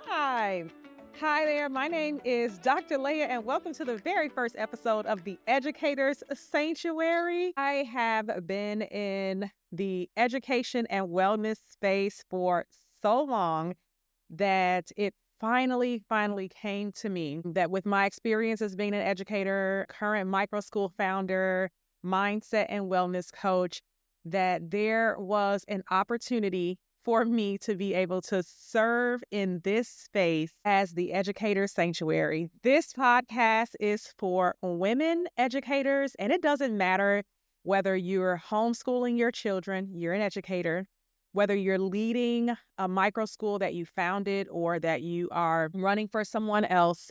live. Hi there, my name is Dr. Leah, and welcome to the very first episode of the Educator's Sanctuary. I have been in the education and wellness space for so long that it finally came to me that with my experience as being an educator, current micro school founder, mindset and wellness coach, that there was an opportunity for me to be able to serve in this space as the Educator's Sanctuary. This podcast is for women educators, and it doesn't matter whether you're homeschooling your children, you're an educator, whether you're leading a micro school that you founded or that you are running for someone else,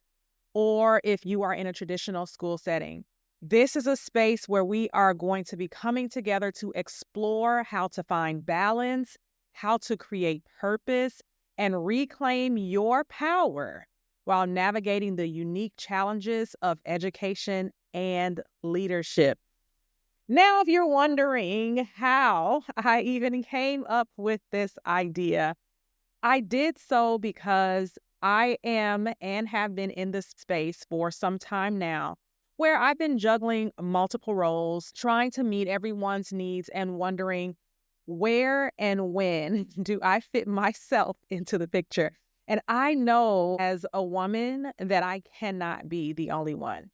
or if you are in a traditional school setting. This is a space where we are going to be coming together to explore how to find balance, how to create purpose, and reclaim your power while navigating the unique challenges of education and leadership. Now, if you're wondering how I even came up with this idea, I did so because I am and have been in this space for some time now, where I've been juggling multiple roles, trying to meet everyone's needs and wondering where and when do I fit myself into the picture? And I know as a woman that I cannot be the only one.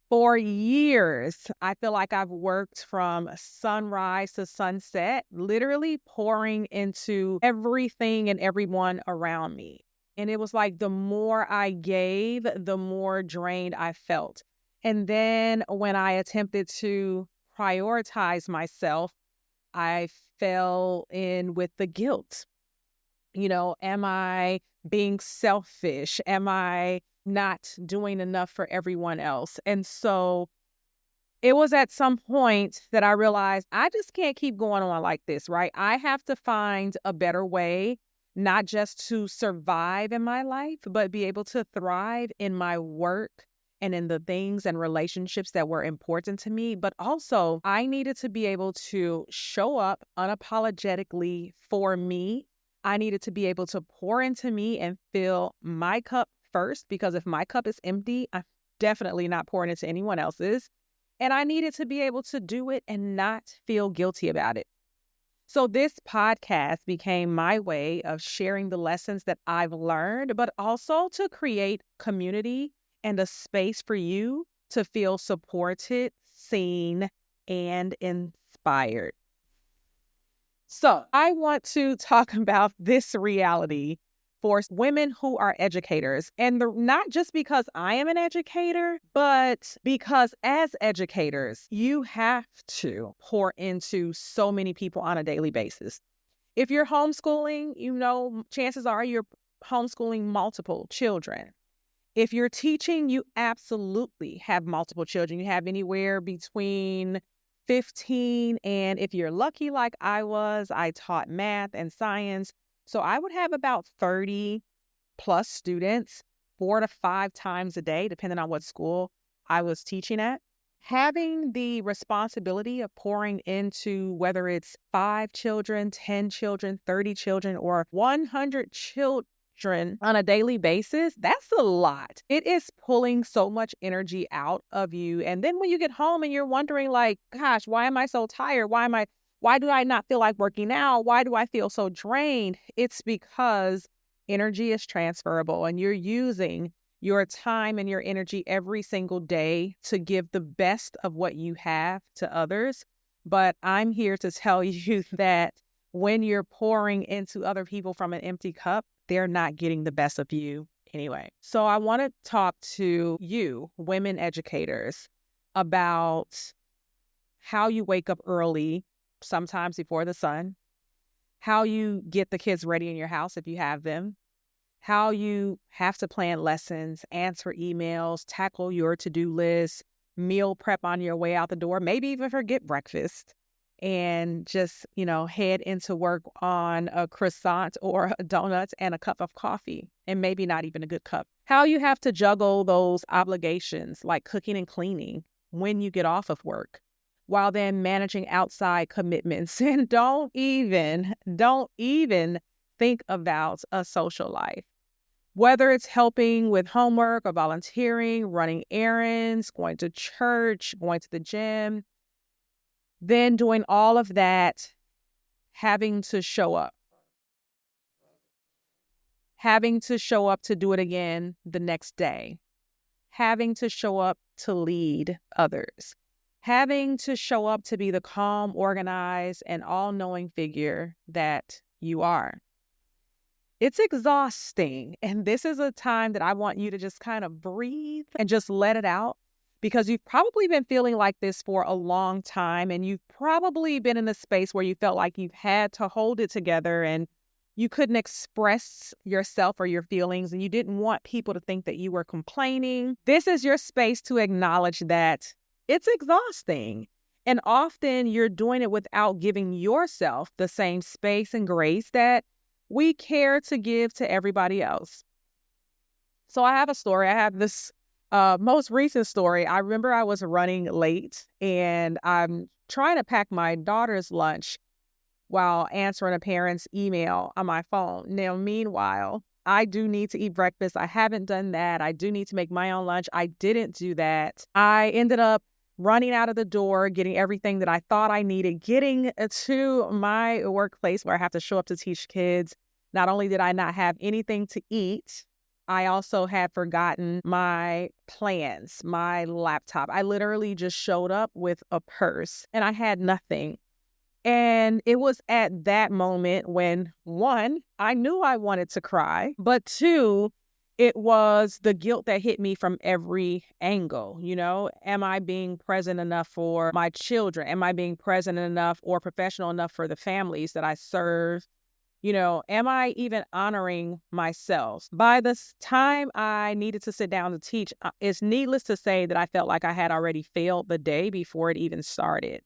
For years, I feel like I've worked from sunrise to sunset, literally pouring into everything and everyone around me. And it was like the more I gave, the more drained I felt. And then when I attempted to prioritize myself, I fell in with the guilt. Am I being selfish? Am I not doing enough for everyone else? And so it was at some point that I realized I just can't keep going on like this, right? I have to find a better way, not just to survive in my life, but be able to thrive in my work and in the things and relationships that were important to me. But also, I needed to be able to show up unapologetically for me. I needed to be able to pour into me and fill my cup first, because if my cup is empty, I'm definitely not pouring into anyone else's. And I needed to be able to do it and not feel guilty about it. So this podcast became my way of sharing the lessons that I've learned, but also to create community and a space for you to feel supported, seen, and inspired. So I want to talk about this reality for women who are educators. And not just because I am an educator, but because as educators, you have to pour into so many people on a daily basis. If you're homeschooling, chances are you're homeschooling multiple children. If you're teaching, you absolutely have multiple children. You have anywhere between 15 and if you're lucky like I was, I taught math and science. So I would have about 30 plus students 4 to 5 times a day, depending on what school I was teaching at. Having the responsibility of pouring into whether it's 5 children, 10 children, 30 children, or 100 children on a daily basis, that's a lot. It is pulling so much energy out of you. And then when you get home and you're wondering like, gosh, why am I so tired? Why do I not feel like working out? Why do I feel so drained? It's because energy is transferable and you're using your time and your energy every single day to give the best of what you have to others. But I'm here to tell you that when you're pouring into other people from an empty cup, they're not getting the best of you anyway. So I want to talk to you, women educators, about how you wake up early, sometimes before the sun, how you get the kids ready in your house if you have them, how you have to plan lessons, answer emails, tackle your to-do list, meal prep on your way out the door, maybe even forget breakfast, and just, head into work on a croissant or donuts and a cup of coffee, and maybe not even a good cup. How you have to juggle those obligations like cooking and cleaning when you get off of work, while then managing outside commitments. And don't even think about a social life. Whether it's helping with homework or volunteering, running errands, going to church, going to the gym, then doing all of that, having to show up to do it again the next day, having to show up to lead others, having to show up to be the calm, organized, and all-knowing figure that you are. It's exhausting. And this is a time that I want you to just kind of breathe and just let it out, because you've probably been feeling like this for a long time. And you've probably been in a space where you felt like you've had to hold it together and you couldn't express yourself or your feelings, and you didn't want people to think that you were complaining. This is your space to acknowledge that it's exhausting. And often you're doing it without giving yourself the same space and grace that we care to give to everybody else. So I have a story. I have this most recent story. I remember I was running late and I'm trying to pack my daughter's lunch while answering a parent's email on my phone. Now, meanwhile, I do need to eat breakfast. I haven't done that. I do need to make my own lunch. I didn't do that. I ended up running out of the door, getting everything that I thought I needed, getting to my workplace where I have to show up to teach kids. Not only did I not have anything to eat, I also had forgotten my plans, my laptop. I literally just showed up with a purse and I had nothing. And it was at that moment when, one, I knew I wanted to cry, but two, it was the guilt that hit me from every angle. Am I being present enough for my children? Am I being present enough or professional enough for the families that I serve? Am I even honoring myself? By the time I needed to sit down to teach, it's needless to say that I felt like I had already failed the day before it even started.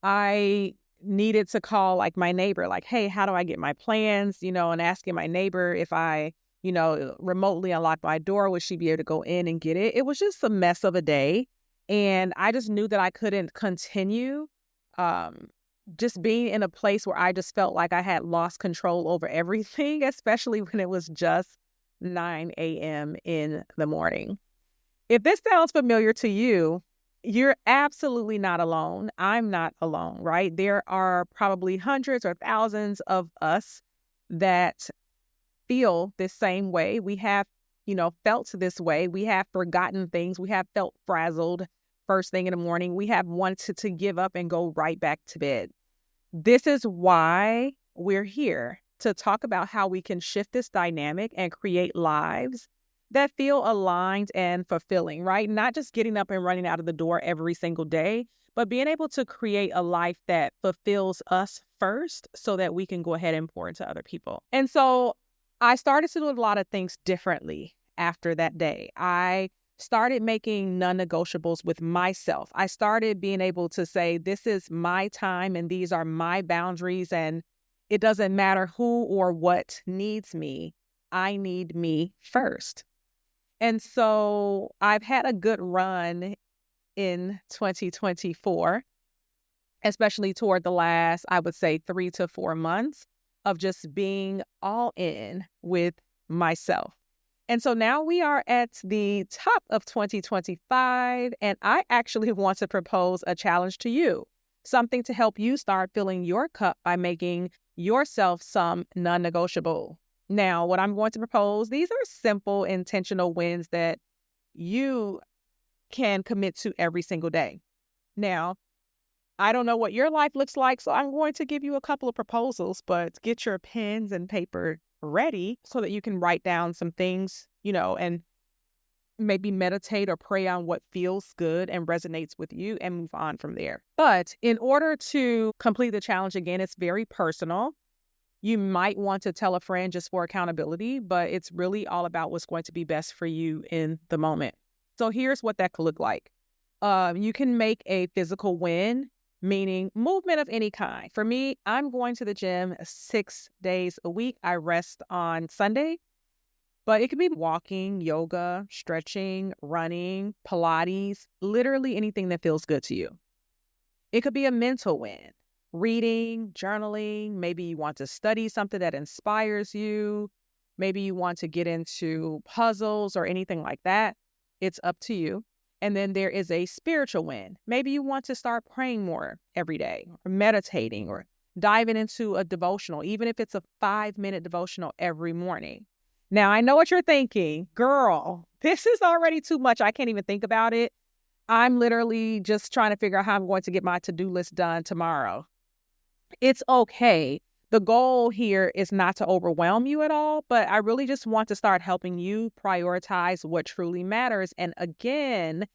I needed to call my neighbor, hey, how do I get my plans? And asking my neighbor if I, remotely unlock my door, would she be able to go in and get it? It was just a mess of a day. And I just knew that I couldn't continue just being in a place where I just felt like I had lost control over everything, especially when it was just 9 a.m. in the morning. If this sounds familiar to you, you're absolutely not alone. I'm not alone, right? There are probably hundreds or thousands of us that feel this same way. We have, felt this way. We have forgotten things. We have felt frazzled first thing in the morning. We have wanted to give up and go right back to bed. This is why we're here, to talk about how we can shift this dynamic and create lives that feel aligned and fulfilling, right? Not just getting up and running out of the door every single day, but being able to create a life that fulfills us first so that we can go ahead and pour into other people. And so I started to do a lot of things differently after that day. I started making non-negotiables with myself. I started being able to say, this is my time and these are my boundaries, and it doesn't matter who or what needs me. I need me first. And so I've had a good run in 2024, especially toward the last, I would say 3 to 4 months of just being all in with myself. And so now we are at the top of 2025, and I actually want to propose a challenge to you, something to help you start filling your cup by making yourself some non-negotiable. Now, what I'm going to propose, these are simple, intentional wins that you can commit to every single day. Now, I don't know what your life looks like, so I'm going to give you a couple of proposals, but get your pens and paper ready so that you can write down some things, and maybe meditate or pray on what feels good and resonates with you and move on from there. But in order to complete the challenge, again, it's very personal. You might want to tell a friend just for accountability, but it's really all about what's going to be best for you in the moment. So here's what that could look like. You can make a physical win, meaning movement of any kind. For me, I'm going to the gym 6 days a week. I rest on Sunday, but it could be walking, yoga, stretching, running, Pilates, literally anything that feels good to you. It could be a mental win. Reading, journaling, maybe you want to study something that inspires you. Maybe you want to get into puzzles or anything like that. It's up to you. And then there is a spiritual win. Maybe you want to start praying more every day, or meditating, or diving into a devotional, even if it's a 5-minute devotional every morning. Now, I know what you're thinking. Girl, this is already too much. I can't even think about it. I'm literally just trying to figure out how I'm going to get my to-do list done tomorrow. It's okay. The goal here is not to overwhelm you at all, but I really just want to start helping you prioritize what truly matters. And again,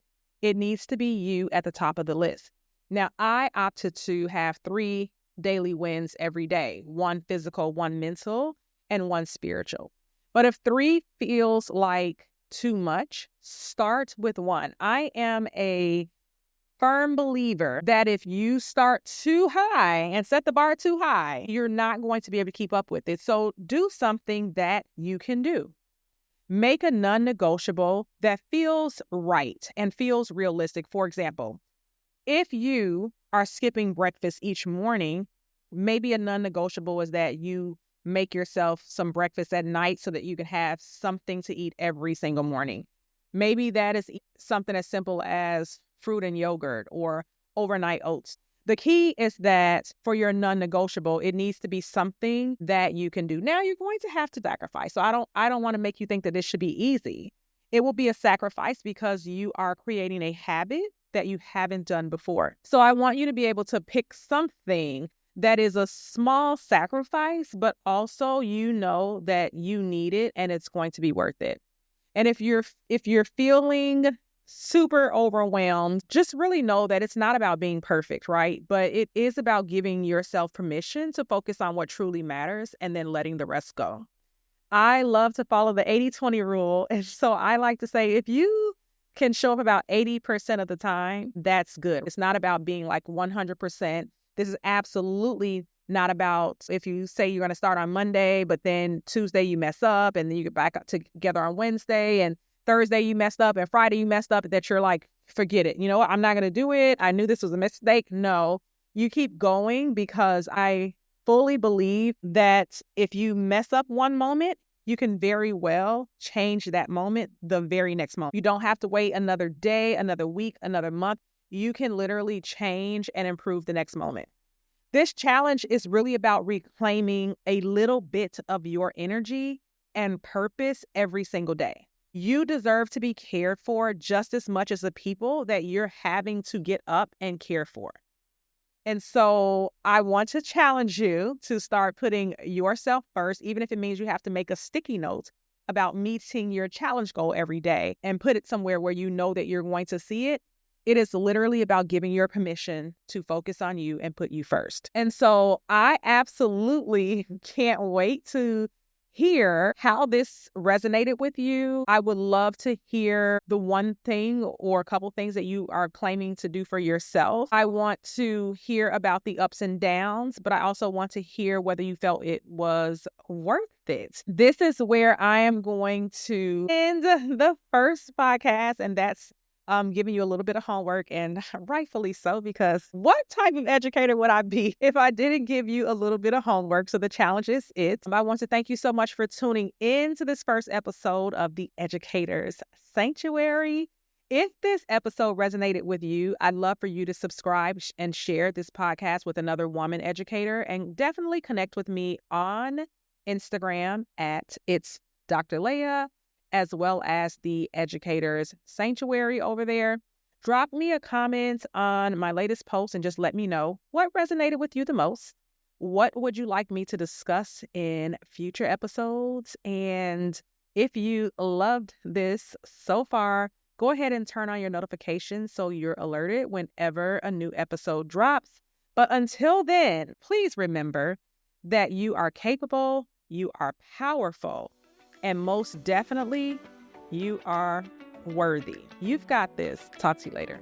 it needs to be you at the top of the list. Now, I opted to have 3 daily wins every day, 1 physical, 1 mental, and 1 spiritual. But if 3 feels like too much, start with 1. I am a firm believer that if you start too high and set the bar too high, you're not going to be able to keep up with it. So do something that you can do. Make a non-negotiable that feels right and feels realistic. For example, if you are skipping breakfast each morning, maybe a non-negotiable is that you make yourself some breakfast at night so that you can have something to eat every single morning. Maybe that is something as simple as fruit and yogurt or overnight oats. The key is that for your non-negotiable, it needs to be something that you can do. Now, you're going to have to sacrifice. So I don't want to make you think that this should be easy. It will be a sacrifice because you are creating a habit that you haven't done before. So I want you to be able to pick something that is a small sacrifice, but also you know that you need it and it's going to be worth it. And if you're feeling super overwhelmed, just really know that it's not about being perfect, right? But it is about giving yourself permission to focus on what truly matters and then letting the rest go. I love to follow the 80-20 rule. And so I like to say, if you can show up about 80% of the time, that's good. It's not about being like 100%. This is absolutely not about if you say you're going to start on Monday, but then Tuesday you mess up and then you get back up together on Wednesday and Thursday you messed up and Friday you messed up, that you're like, forget it. You know what? I'm not going to do it. I knew this was a mistake. No, you keep going, because I fully believe that if you mess up one moment, you can very well change that moment the very next moment. You don't have to wait another day, another week, another month. You can literally change and improve the next moment. This challenge is really about reclaiming a little bit of your energy and purpose every single day. You deserve to be cared for just as much as the people that you're having to get up and care for. And so I want to challenge you to start putting yourself first, even if it means you have to make a sticky note about meeting your challenge goal every day and put it somewhere where you know that you're going to see it. It is literally about giving your permission to focus on you and put you first. And so I absolutely can't wait to hear how this resonated with you. I would love to hear the one thing or a couple things that you are claiming to do for yourself. I want to hear about the ups and downs, but I also want to hear whether you felt it was worth it. This is where I am going to end the first podcast, and that's giving you a little bit of homework, and rightfully so, because what type of educator would I be if I didn't give you a little bit of homework? So the challenge is it. I want to thank you so much for tuning in to this first episode of the Educator's Sanctuary. If this episode resonated with you, I'd love for you to subscribe and share this podcast with another woman educator, and definitely connect with me on Instagram at It's Dr. Leah, as well as the Educator's Sanctuary over there. Drop me a comment on my latest post and just let me know what resonated with you the most. What would you like me to discuss in future episodes? And if you loved this so far, go ahead and turn on your notifications so you're alerted whenever a new episode drops. But until then, please remember that you are capable, you are powerful, and most definitely, you are worthy. You've got this. Talk to you later.